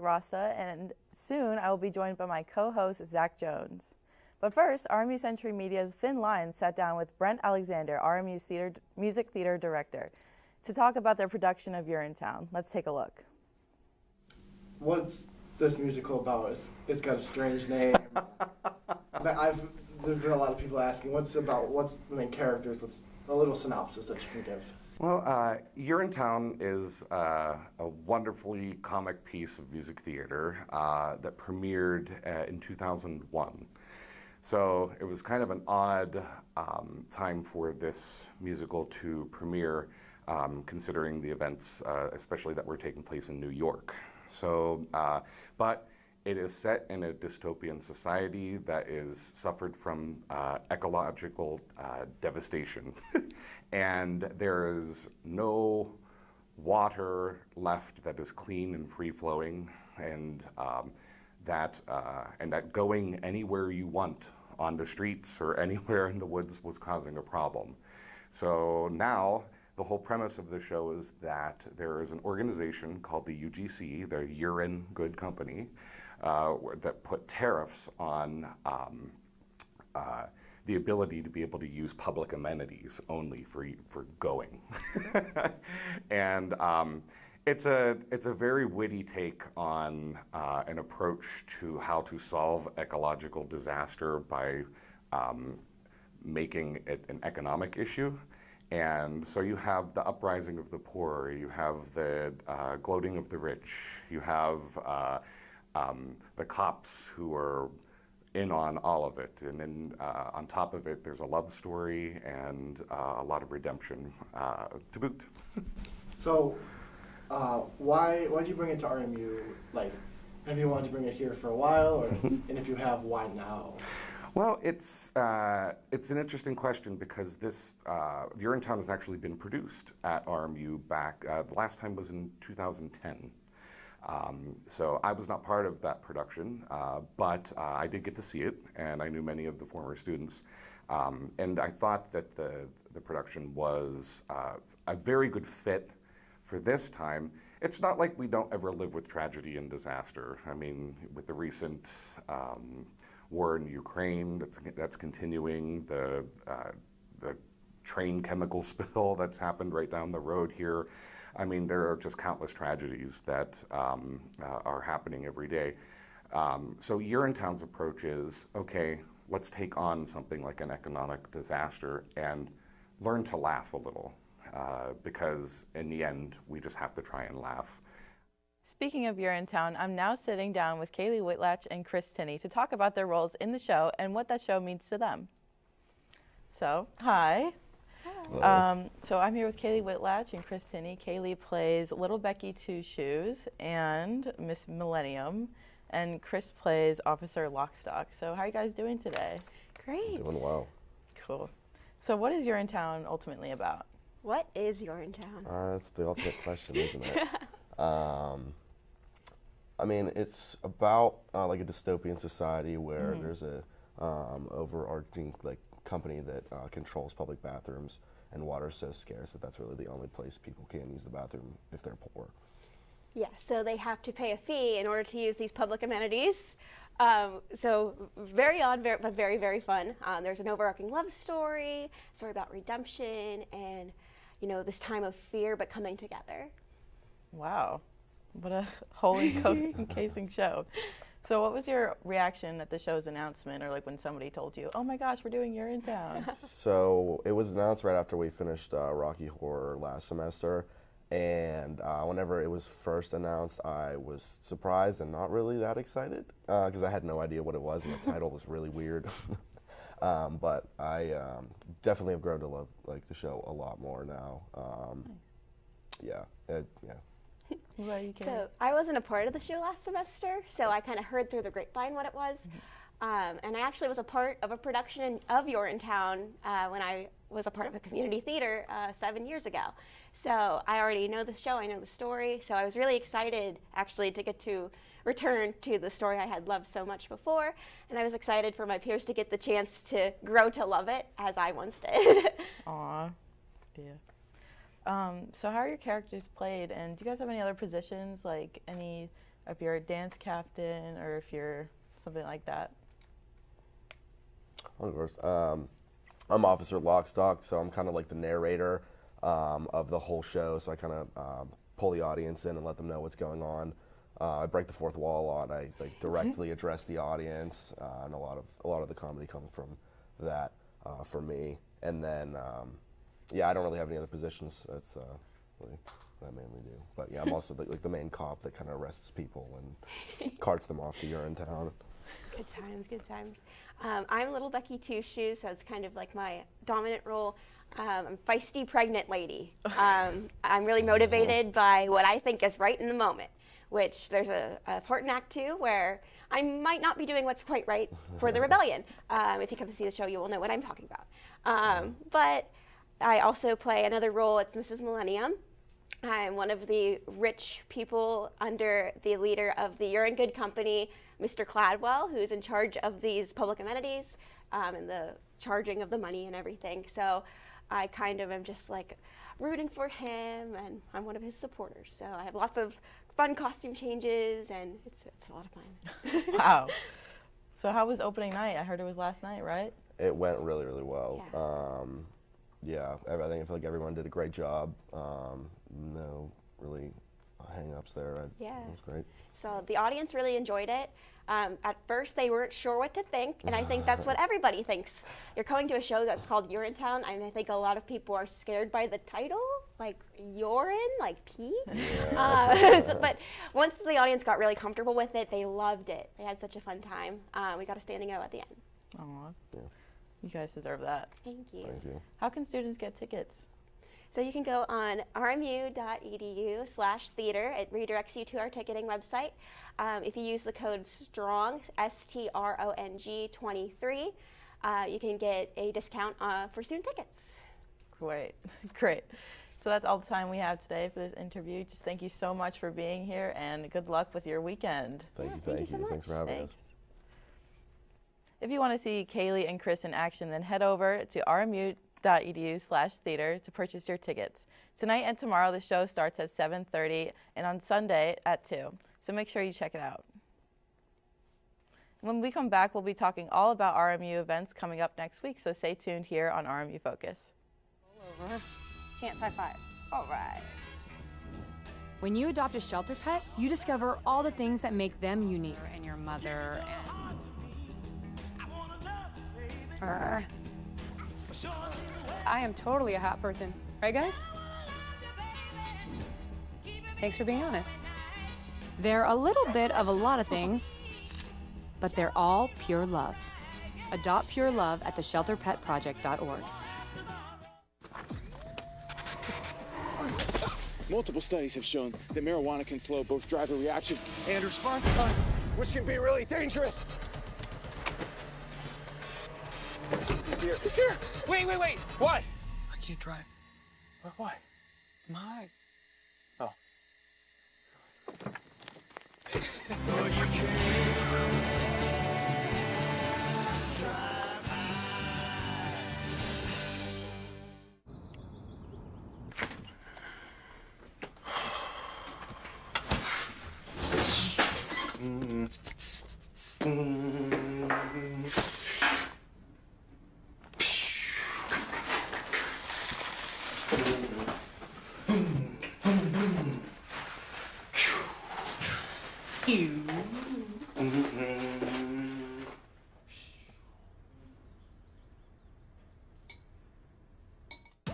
Rasta, and soon I will be joined by my co-host, Zach Jones. But first, RMU Century Media's Finn Lyons sat down with Brent Alexander, RMU's music theater director, to talk about their production of Urinetown. Let's take a look. What's this musical about? It's got a strange name. There's been a lot of people asking, what's the main characters? What's a little synopsis that you can give? Well, Urinetown is a wonderfully comic piece of music theater that premiered in 2001. So it was kind of an odd time for this musical to premiere, considering the events, especially that were taking place in New York. So, but it is set in a dystopian society that is suffered from ecological devastation. And there is no water left that is clean and free-flowing, and that going anywhere you want on the streets or anywhere in the woods was causing a problem. So now, the whole premise of the show is that there is an organization called the UGC, the Urine Good Company, that put tariffs on the ability to be able to use public amenities only for going. And it's a very witty take on an approach to how to solve ecological disaster by making it an economic issue. And so you have the uprising of the poor, you have the gloating of the rich, you have the cops who are in on all of it, and then on top of it there's a love story and a lot of redemption to boot. So why did you bring it to RMU? Like, have you wanted to bring it here for a while, or and if you have, why now? Well, it's an interesting question because this Urinetown has actually been produced at RMU back. The last time was in 2010. So I was not part of that production, but I did get to see it, and I knew many of the former students. And I thought that the production was a very good fit for this time. It's not like we don't ever live with tragedy and disaster. I mean, with the recent war in Ukraine that's continuing, the train chemical spill that's happened right down the road here. I mean, there are just countless tragedies that are happening every day. So Urinetown's approach is, okay, let's take on something like an economic disaster and learn to laugh a little, because in the end, we just have to try and laugh. Speaking of Urinetown, I'm now sitting down with Kaylee Whitlatch and Chris Tinney to talk about their roles in the show and what that show means to them. So, hi. So I'm here with Kaylee Whitlatch and Chris Tinney. Kaylee plays Little Becky Two Shoes and Miss Millennium, and Chris plays Officer Lockstock. So how are you guys doing today? Great. Doing well. Cool. So what is Urinetown ultimately about? What is Urinetown? That's the ultimate question, isn't it? I mean, it's about like a dystopian society where there's a overarching like company that controls public bathrooms, and water is so scarce that that's really the only place people can use the bathroom if they're poor. Yeah, so they have to pay a fee in order to use these public amenities. So very odd, but very, very fun. There's an overarching love story about redemption, and this time of fear but coming together. Wow, what a whole encasing show. So what was your reaction at the show's announcement, or like when somebody told you, oh my gosh, we're doing Urinetown? So it was announced right after we finished Rocky Horror last semester, and whenever it was first announced, I was surprised and not really that excited because I had no idea what it was, and the title was really weird. But I definitely have grown to love like the show a lot more now. Yeah. What about you, Kaylee? So I wasn't a part of the show last semester, so I kind of heard through the grapevine what it was. And I actually was a part of a production of Urinetown when I was a part of a community theater 7 years ago. So I already know the show, I know the story, so I was really excited actually to get to return to the story I had loved so much before, and I was excited for my peers to get the chance to grow to love it as I once did. Aw, yeah. So how are your characters played, and do you guys have any other positions, like any if you're a dance captain or if you're something like that. I'll go first. I'm Officer Lockstock, so I'm kind of like the narrator of the whole show. So I kind of pull the audience in and let them know what's going on. I break the fourth wall a lot. I like directly address the audience, and a lot of the comedy comes from that for me. And then, yeah, I don't really have any other positions. That's really what I mainly do. But yeah, I'm also like the main cop that kind of arrests people and carts them off to Urinetown. Good times, good times. I'm Little Becky Two Shoes, so it's kind of like my dominant role. I'm feisty pregnant lady. I'm really motivated by what I think is right in the moment, which there's a part in Act 2 where I might not be doing what's quite right for the rebellion. If you come to see the show, you will know what I'm talking about. But I also play another role. It's Mrs. Millennium. I'm one of the rich people under the leader of the Urine Good Company, Mr. Cladwell, who's in charge of these public amenities and the charging of the money and everything. So I kind of am just like rooting for him, and I'm one of his supporters. So I have lots of fun costume changes, and it's a lot of fun. Wow. So how was opening night? I heard it was last night, right? It went really, really well. Yeah, I feel like everyone did a great job. No really hang-ups there. Yeah. It was great. So the audience really enjoyed it. At first, they weren't sure what to think, and I think that's what everybody thinks. You're coming to a show that's called Urinetown, and I think a lot of people are scared by the title, like urine, like pee. Yeah. But once the audience got really comfortable with it, they loved it. They had such a fun time. We got a standing O at the end. Aw. Yeah. You guys deserve that. Thank you. Thank you. How can students get tickets? So you can go on rmu.edu/theater. It redirects you to our ticketing website. If you use the code STRONG, STRONG 23, you can get a discount for student tickets. Great, great. So that's all the time we have today for this interview. Just thank you so much for being here, and good luck with your weekend. Thank you. Thank you so much. Thanks for having Thanks. us. If you want to see Kaylee and Chris in action, then head over to rmu.edu/theater to purchase your tickets. Tonight and tomorrow, the show starts at 7:30, and on Sunday at 2. So make sure you check it out. When we come back, we'll be talking all about RMU events coming up next week, so stay tuned here on RMU Focus. Roll over. Chance high five. All right. When you adopt a shelter pet, you discover all the things that make them unique. And your mother and... I am totally a hot person. Right, guys? Thanks for being honest. They're a little bit of a lot of things, but they're all pure love. Adopt pure love at theshelterpetproject.org. Multiple studies have shown that marijuana can slow both driver reaction and response time, which can be really dangerous. He's here. He's here. Wait. What? I can't drive. Why? My. Oh.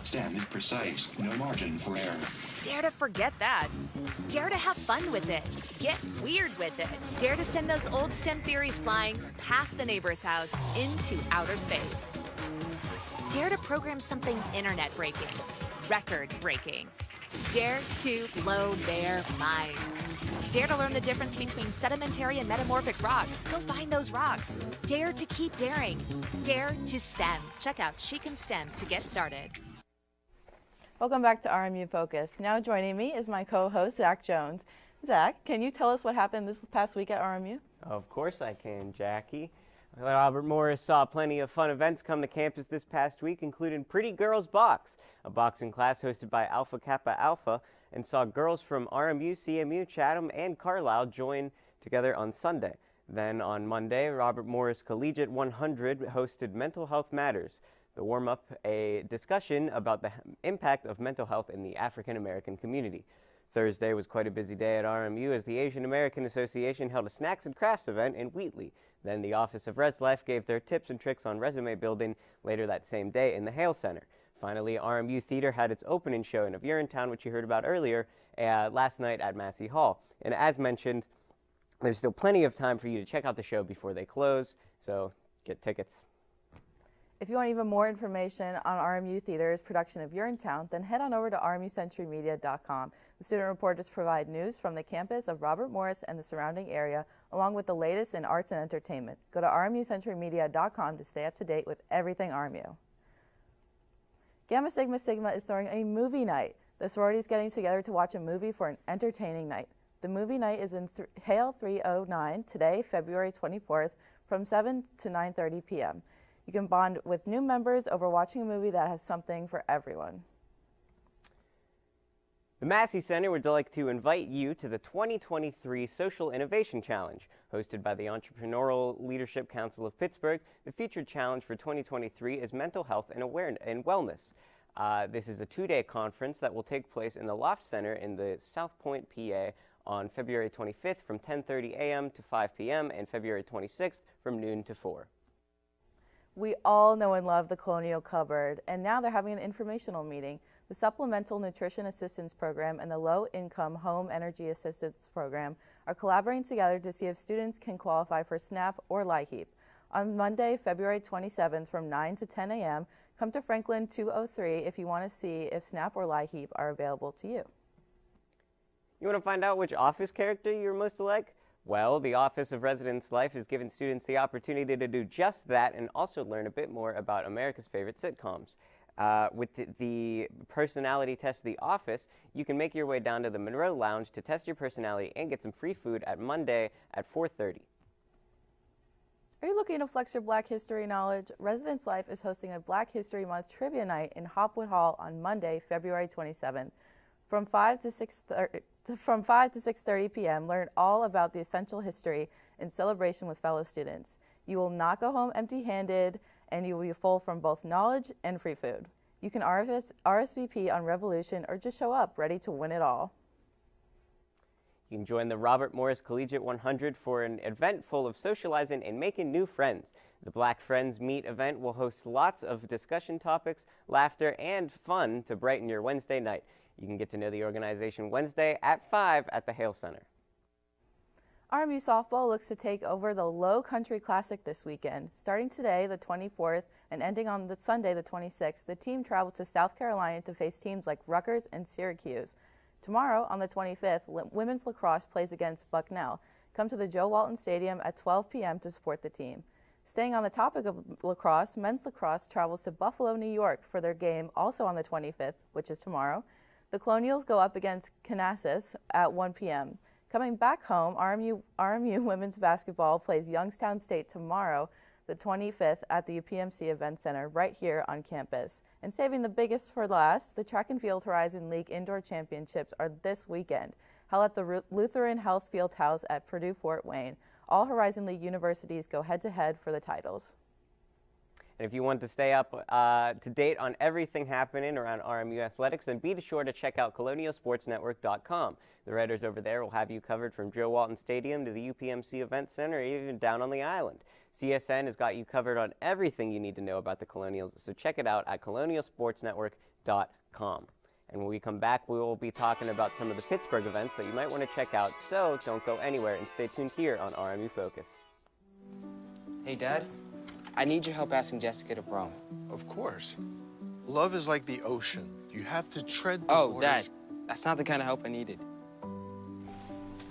Stem is precise, no margin for error. Dare to forget that. Dare to have fun with it. Get weird with it. Dare to send those old STEM theories flying past the neighbor's house into outer space. Dare to program something internet-breaking, record-breaking. Dare to blow their minds. Dare to learn the difference between sedimentary and metamorphic rock. Go find those rocks. Dare to keep daring. Dare to STEM. Check out She Can STEM to get started. Welcome back to RMU Focus. Now joining me is my co-host, Zach Jones. Zach, can you tell us what happened this past week at RMU? Of course I can, Jackie. Robert Morris saw plenty of fun events come to campus this past week, including Pretty Girls Box, a boxing class hosted by Alpha Kappa Alpha, and saw girls from RMU, CMU, Chatham, and Carlisle join together on Sunday. Then on Monday, Robert Morris Collegiate 100 hosted Mental Health Matters. The warm-up, a discussion about the impact of mental health in the African American community. Thursday was quite a busy day at RMU as the Asian American Association held a snacks and crafts event in Wheatley. Then the Office of Res Life gave their tips and tricks on resume building later that same day in the Hale Center. Finally, RMU Theater had its opening showing of Urinetown, which you heard about earlier, last night at Massey Hall. And as mentioned, there's still plenty of time for you to check out the show before they close, so get tickets. If you want even more information on RMU Theater's production of Urinetown, then head on over to rmucenturymedia.com. The student reporters provide news from the campus of Robert Morris and the surrounding area, along with the latest in arts and entertainment. Go to rmucenturymedia.com to stay up to date with everything RMU. Gamma Sigma Sigma is throwing a movie night. The sorority is getting together to watch a movie for an entertaining night. The movie night is in Hale 309 today, February 24th, from 7 to 9:30 p.m. You can bond with new members over watching a movie that has something for everyone. The Massey Center would like to invite you to the 2023 Social Innovation Challenge. Hosted by the Entrepreneurial Leadership Council of Pittsburgh, the featured challenge for 2023 is mental health and wellness. This is a two-day conference that will take place in the Loft Center in the South Point, PA on February 25th from 10:30 a.m. to 5 p.m. and February 26th from noon to 4. We all know and love the Colonial Cupboard, and now they're having an informational meeting. The Supplemental Nutrition Assistance Program and the Low Income Home Energy Assistance Program are collaborating together to see if students can qualify for SNAP or LIHEAP. On Monday, February 27th from 9 to 10 a.m., come to Franklin 203 if you want to see if SNAP or LIHEAP are available to you. You want to find out which office character you're most like? Well, the Office of Residence Life is giving students the opportunity to do just that and also learn a bit more about America's favorite sitcoms. With the personality test of the office, you can make your way down to the Monroe Lounge to test your personality and get some free food at Monday at 4:30. Are you looking to flex your Black history knowledge? Residence Life is hosting a Black History Month Trivia Night in Hopwood Hall on Monday, February 27th. From 5 to 6:30 p.m., learn all about the essential history in celebration with fellow students. You will not go home empty-handed, and you will be full from both knowledge and free food. You can RSVP on Revolution or just show up ready to win it all. You can join the Robert Morris Collegiate 100 for an event full of socializing and making new friends. The Black Friends Meet event will host lots of discussion topics, laughter, and fun to brighten your Wednesday night. You can get to know the organization Wednesday at 5 at the Hale Center. RMU Softball looks to take over the Low Country Classic this weekend. Starting today, the 24th, and ending on the Sunday, the 26th, the team traveled to South Carolina to face teams like Rutgers and Syracuse. Tomorrow, on the 25th, women's lacrosse plays against Bucknell. Come to the Joe Walton Stadium at 12 p.m. to support the team. Staying on the topic of lacrosse, men's lacrosse travels to Buffalo, New York for their game also on the 25th, which is tomorrow. The Colonials go up against Canassus at 1 p.m. Coming back home, RMU women's basketball plays Youngstown State tomorrow, the 25th, at the UPMC Event Center right here on campus. And saving the biggest for last, the Track and Field Horizon League Indoor Championships are this weekend, held at the Lutheran Health Fieldhouse at Purdue Fort Wayne. All Horizon League universities go head-to-head for the titles. And if you want to stay up to date on everything happening around RMU athletics, then be sure to check out colonialsportsnetwork.com. The writers over there will have you covered from Joe Walton Stadium to the UPMC Event Center, even down on the island. CSN has got you covered on everything you need to know about the Colonials, so check it out at colonialsportsnetwork.com. And when we come back, we will be talking about some of the Pittsburgh events that you might want to check out, so don't go anywhere and stay tuned here on RMU Focus. Hey, Dad. I need your help asking Jessica to prom. Of course. Love is like the ocean. You have to tread the waters. waters. Dad, that's not the kind of help I needed.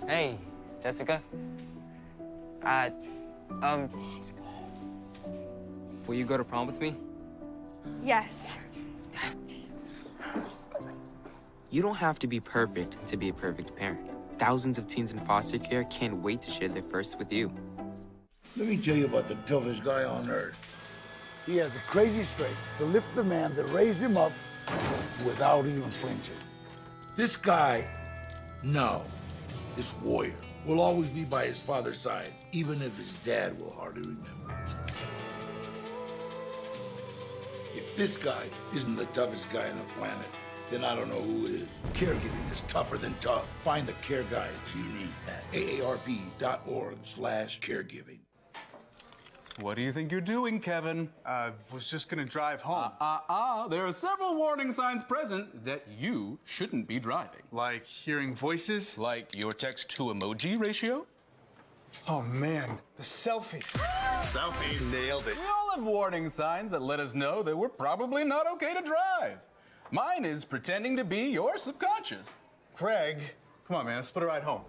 Hey, Jessica. Will you go to prom with me? Yes. You don't have to be perfect to be a perfect parent. Thousands of teens in foster care can't wait to share their first with you. Let me tell you about the toughest guy on earth. He has the crazy strength to lift the man that raised him up without even flinching. This guy, no. This warrior will always be by his father's side, even if his dad will hardly remember. If this guy isn't the toughest guy on the planet, then I don't know who is. Caregiving is tougher than tough. Find the care guides you need at aarp.org/caregiving. What do you think you're doing, Kevin? Was just gonna drive home. There are several warning signs present that you shouldn't be driving. Like hearing voices? Like your text-to-emoji ratio? Oh man, the selfies. Selfie, nailed it. We all have warning signs that let us know that we're probably not okay to drive. Mine is pretending to be your subconscious. Craig, come on, man, let's split a ride home.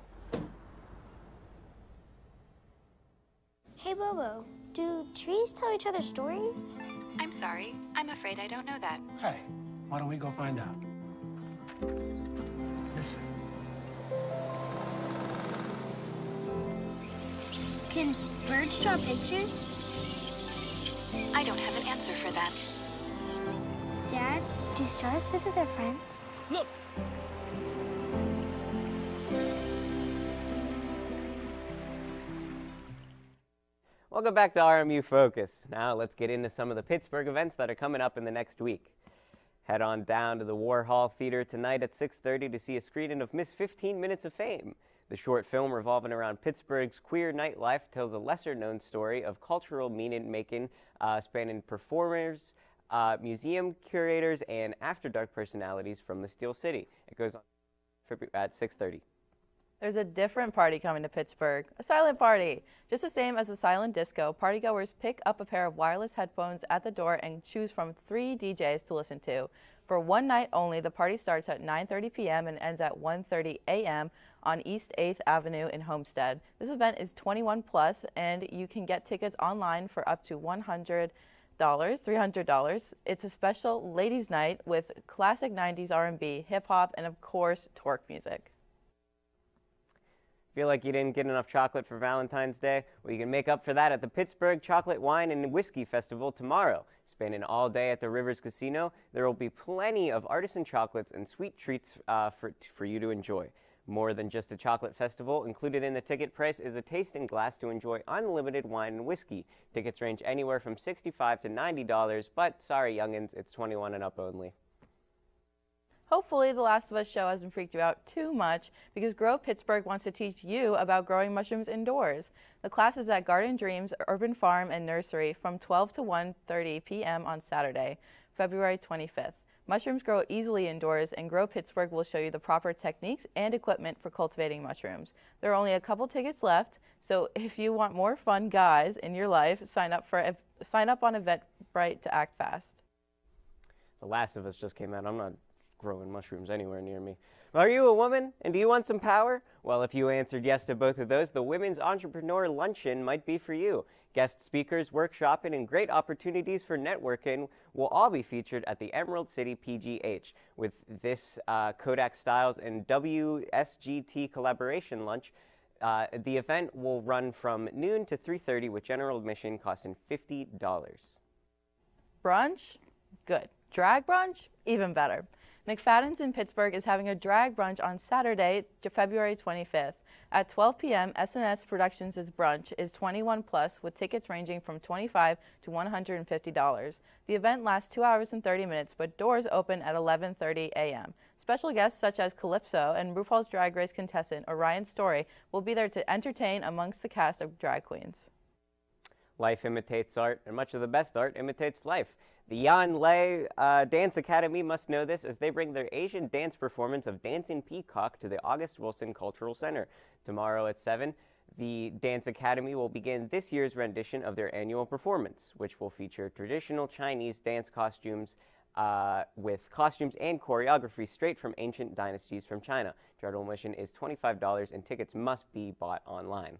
Hey, Bobo, do trees tell each other stories? I'm sorry. I'm afraid I don't know that. Hey, why don't we go find out? Listen. Can birds draw pictures? I don't have an answer for that. Dad, do stars visit their friends? Look! Welcome back to RMU Focus. Now let's get into some of the Pittsburgh events that are coming up in the next week. Head on down to the Warhol Theater tonight at 6:30 to see a screening of Miss 15 Minutes of Fame. The short film revolving around Pittsburgh's queer nightlife tells a lesser-known story of cultural meaning-making spanning performers, museum curators, and after-dark personalities from the Steel City. It goes on at 6:30. There's a different party coming to Pittsburgh, a silent party. Just the same as a silent disco, partygoers pick up a pair of wireless headphones at the door and choose from 3 DJs to listen to. For one night only, the party starts at 9:30 p.m. and ends at 1:30 a.m. on East 8th Avenue in Homestead. This event is 21 plus, and you can get tickets online for up to $300. It's a special ladies' night with classic 90s R&B, hip-hop, and of course, twerk music. Feel like you didn't get enough chocolate for Valentine's Day? Well, you can make up for that at the Pittsburgh Chocolate, Wine, and Whiskey Festival tomorrow. Spending all day at the Rivers Casino, there will be plenty of artisan chocolates and sweet treats for you to enjoy. More than just a chocolate festival, included in the ticket price is a tasting glass to enjoy unlimited wine and whiskey. Tickets range anywhere from $65 to $90, but sorry, youngins, it's 21 and up only. Hopefully, The Last of Us show hasn't freaked you out too much because Grow Pittsburgh wants to teach you about growing mushrooms indoors. The class is at Garden Dreams Urban Farm and Nursery from 12 to 1:30 p.m. on Saturday, February 25th. Mushrooms grow easily indoors, and Grow Pittsburgh will show you the proper techniques and equipment for cultivating mushrooms. There are only a couple tickets left, so if you want more fun guys in your life, sign up on Eventbrite to act fast. The Last of Us just came out. I'm not growing mushrooms anywhere near me. Are you a woman and do you want some power? Well, if you answered yes to both of those, the Women's Entrepreneur Luncheon might be for you. Guest speakers, workshopping, and great opportunities for networking will all be featured at the Emerald City PGH. With this Kodak Styles and WSGT collaboration lunch, the event will run from noon to 3:30 with general admission costing $50. Brunch? Good. Drag brunch? Even better. McFadden's in Pittsburgh is having a drag brunch on Saturday, February 25th. At 12 p.m., S&S Productions' brunch is 21 plus with tickets ranging from $25 to $150. The event lasts 2 hours and 30 minutes, but doors open at 11:30 a.m. Special guests such as Calypso and RuPaul's Drag Race contestant Orion Story will be there to entertain amongst the cast of drag queens. Life imitates art, and much of the best art imitates life. The Yan Lei Dance Academy must know this as they bring their Asian dance performance of Dancing Peacock to the August Wilson Cultural Center. Tomorrow at 7, the Dance Academy will begin this year's rendition of their annual performance, which will feature traditional Chinese dance costumes with costumes and choreography straight from ancient dynasties from China. General admission is $25 and tickets must be bought online.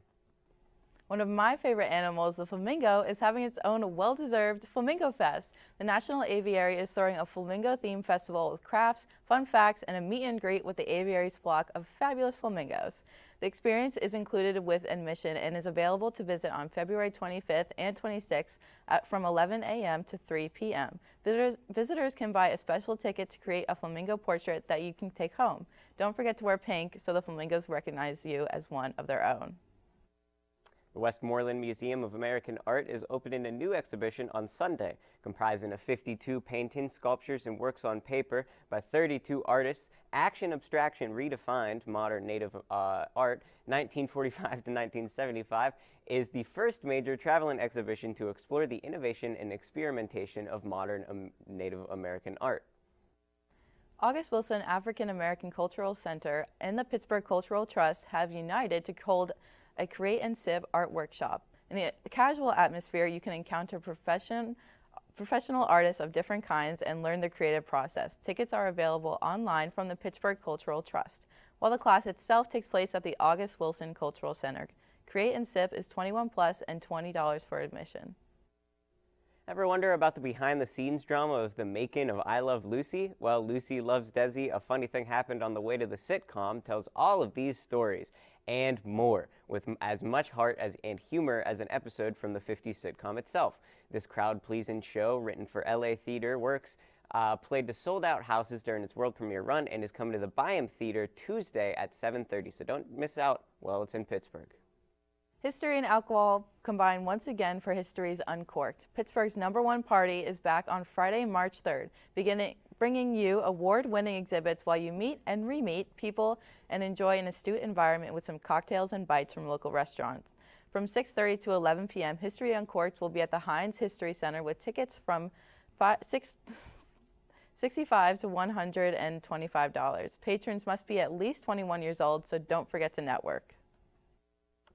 One of my favorite animals, the flamingo, is having its own well-deserved Flamingo Fest. The National Aviary is throwing a flamingo-themed festival with crafts, fun facts, and a meet and greet with the aviary's flock of fabulous flamingos. The experience is included with admission and is available to visit on February 25th and 26th from 11 a.m. to 3 p.m. Visitors can buy a special ticket to create a flamingo portrait that you can take home. Don't forget to wear pink so the flamingos recognize you as one of their own. The Westmoreland Museum of American Art is opening a new exhibition on Sunday, comprising of 52 paintings, sculptures, and works on paper by 32 artists. Action Abstraction Redefined, Modern Native Art, 1945 to 1975, is the first major traveling exhibition to explore the innovation and experimentation of modern Native American art. August Wilson African American Cultural Center and the Pittsburgh Cultural Trust have united to hold a Create and Sip art workshop. In a casual atmosphere, you can encounter professional artists of different kinds and learn the creative process. Tickets are available online from the Pittsburgh Cultural Trust, while the class itself takes place at the August Wilson Cultural Center. Create and Sip is 21 plus and $20 for admission. Ever wonder about the behind-the-scenes drama of the making of I Love Lucy? Well, Lucy Loves Desi, A Funny Thing Happened on the Way to the Sitcom, tells all of these stories and more, with as much heart and humor as an episode from the 50s sitcom itself. This crowd-pleasing show, written for LA Theater Works, played to sold-out houses during its world premiere run and is coming to the Byham Theater Tuesday at 7:30, so don't miss out while it's in Pittsburgh. History and alcohol combine once again for History's Uncorked. Pittsburgh's #1 party is back on Friday, March 3rd, bringing you award-winning exhibits while you meet and re-meet people and enjoy an astute environment with some cocktails and bites from local restaurants. From 6:30 to 11 p.m., History Uncorked will be at the Heinz History Center with tickets from $65 to $125. Patrons must be at least 21 years old, so don't forget to network.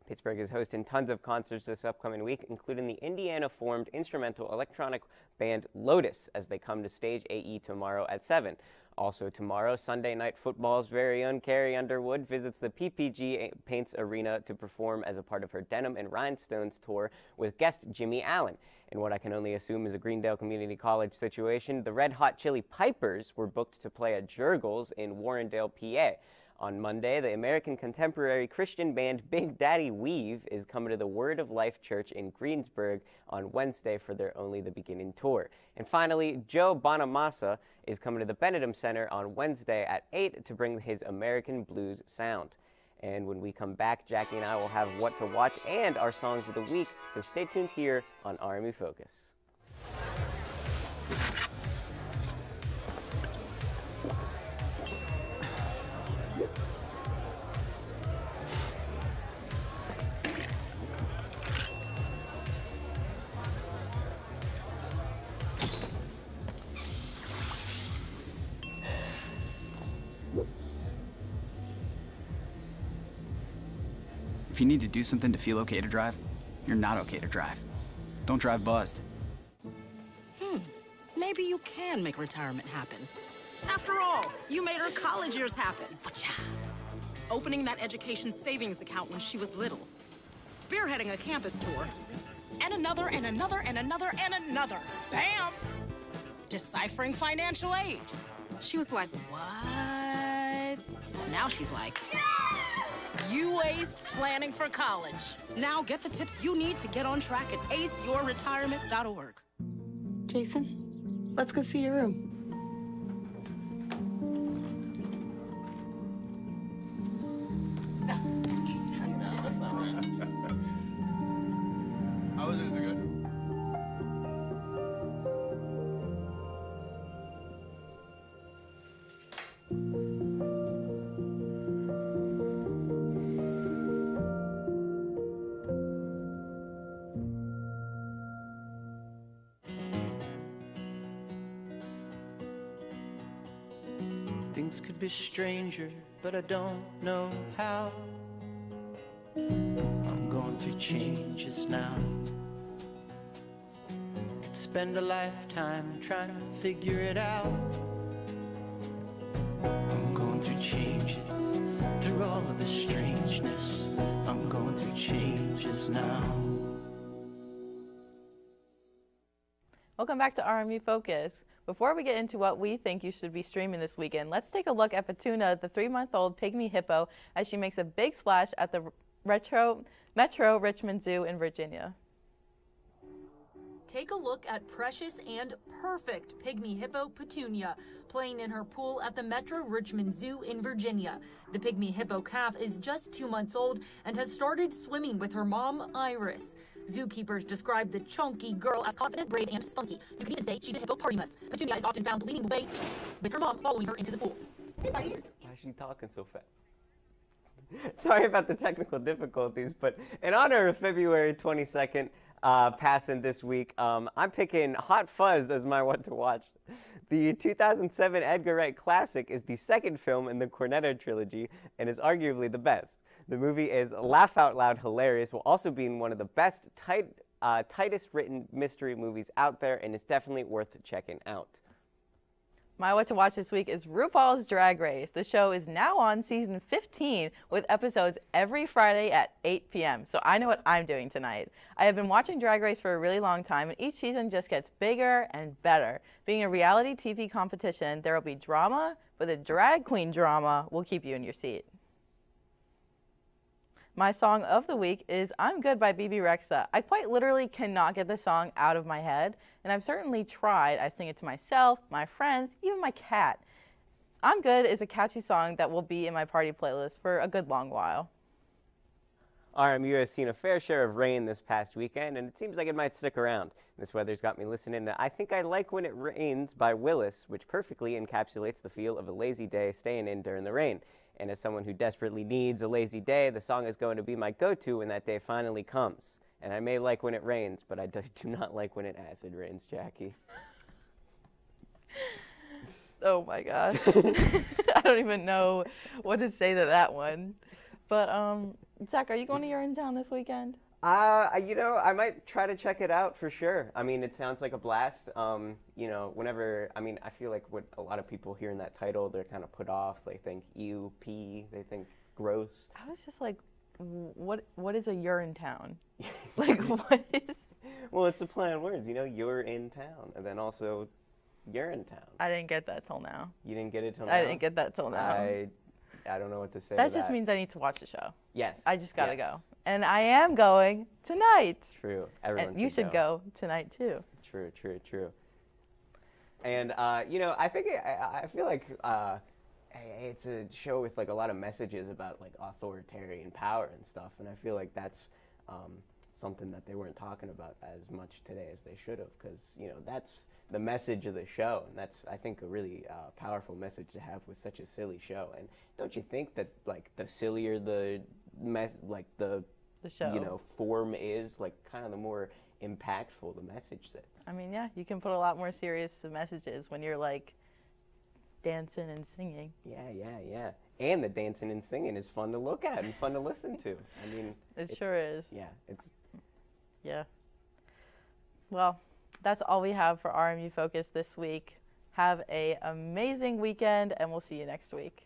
Pittsburgh is hosting tons of concerts this upcoming week, including the Indiana-formed instrumental electronic band Lotus as they come to Stage AE tomorrow at 7. Also tomorrow, Sunday Night Football's very own Carrie Underwood visits the PPG Paints Arena to perform as a part of her Denim and Rhinestones tour with guest Jimmy Allen. In what I can only assume is a Greendale Community College situation, the Red Hot Chili Pipers were booked to play at Jurgles in Warrendale, PA. On Monday, the American contemporary Christian band Big Daddy Weave is coming to the Word of Life Church in Greensburg on Wednesday for their Only the Beginning tour. And finally, Joe Bonamassa is coming to the Benedum Center on Wednesday at 8 to bring his American blues sound. And when we come back, Jackie and I will have what to watch and our songs of the week, so stay tuned here on RMU Focus. If you need to do something to feel okay to drive, you're not okay to drive. Don't drive buzzed. Maybe you can make retirement happen. After all, you made her college years happen. Opening that education savings account when she was little. Spearheading a campus tour. And another, and another, and another, and another. Bam! Deciphering financial aid. She was like, what? And now she's like, you aced planning for college. Now get the tips you need to get on track at aceyourretirement.org. Jason, let's go see your room. That's not right. How was it? Is it good? Things could be stranger, but I don't know how. I'm going through changes now. Could spend a lifetime trying to figure it out. I'm going through changes, through all of the strangeness. I'm going through changes is now. Welcome back to RMU Focus. Before we get into what we think you should be streaming this weekend, let's take a look at Petunia, the 3-month-old pygmy hippo, as she makes a big splash at the Metro Richmond Zoo in Virginia. Take a look at precious and perfect pygmy hippo Petunia, playing in her pool at the Metro Richmond Zoo in Virginia. The pygmy hippo calf is just 2 months old and has started swimming with her mom, Iris. Zookeepers describe the chunky girl as confident, brave, and spunky. You can even say she's a hippopotamus. Petunia is often found leaning away with her mom following her into the pool. Why is she talking so fast? Sorry about the technical difficulties, but in honor of February 22nd passing this week, I'm picking Hot Fuzz as my one to watch. The 2007 Edgar Wright classic is the second film in the Cornetto trilogy and is arguably the best. The movie is laugh-out-loud hilarious, while also being one of the best, tightest written mystery movies out there, and it's definitely worth checking out. My what to watch this week is RuPaul's Drag Race. The show is now on season 15 with episodes every Friday at 8 p.m. So I know what I'm doing tonight. I have been watching Drag Race for a really long time, and each season just gets bigger and better. Being a reality TV competition, there will be drama, but the drag queen drama will keep you in your seat. My song of the week is I'm Good by BB Rexa. I quite literally cannot get the song out of my head, and I've certainly tried. I sing it to myself, my friends, even my cat. I'm Good is a catchy song that will be in my party playlist for a good long while. RMU has seen a fair share of rain this past weekend, and it seems like it might stick around. This weather's got me listening to I Think I Like When It Rains by Willis, which perfectly encapsulates the feel of a lazy day staying in during the rain. And as someone who desperately needs a lazy day, the song is going to be my go-to when that day finally comes. And I may like when it rains, but I do not like when it acid rains, Jackie. Oh my gosh. I don't even know what to say to that one. But Zach, are you going to Urinetown this weekend? You know, I might try to check it out for sure. I mean, it sounds like a blast. You know, whenever, I mean, I feel like what a lot of people hearing that title, they're kind of put off. They think ew, pee, they think gross. I was just like, what is a Urinetown? Like, what is? Well, it's a play on words, you know, you're in town, and then also you're in town. I didn't get that till now. You didn't get it till now? I didn't get that till now. I don't know what to say. That just means I need to watch the show. Yes. I just gotta go. And I am going tonight. True. Everyone and you should go tonight too. True, true, true. And you know, I think I feel like it's a show with like a lot of messages about like authoritarian power and stuff, and I feel like that's something that they weren't talking about as much today as they should have, because you know that's the message of the show, and that's I think a really powerful message to have with such a silly show. And don't you think that like the sillier the show, you know, form is, like kind of the more impactful the message sits. I mean, yeah, you can put a lot more serious messages when you're like dancing and singing. Yeah. And the dancing and singing is fun to look at and fun to listen to. I mean, it sure is. Yeah, it's. Yeah. Well, that's all we have for RMU Focus this week. Have an amazing weekend, and we'll see you next week.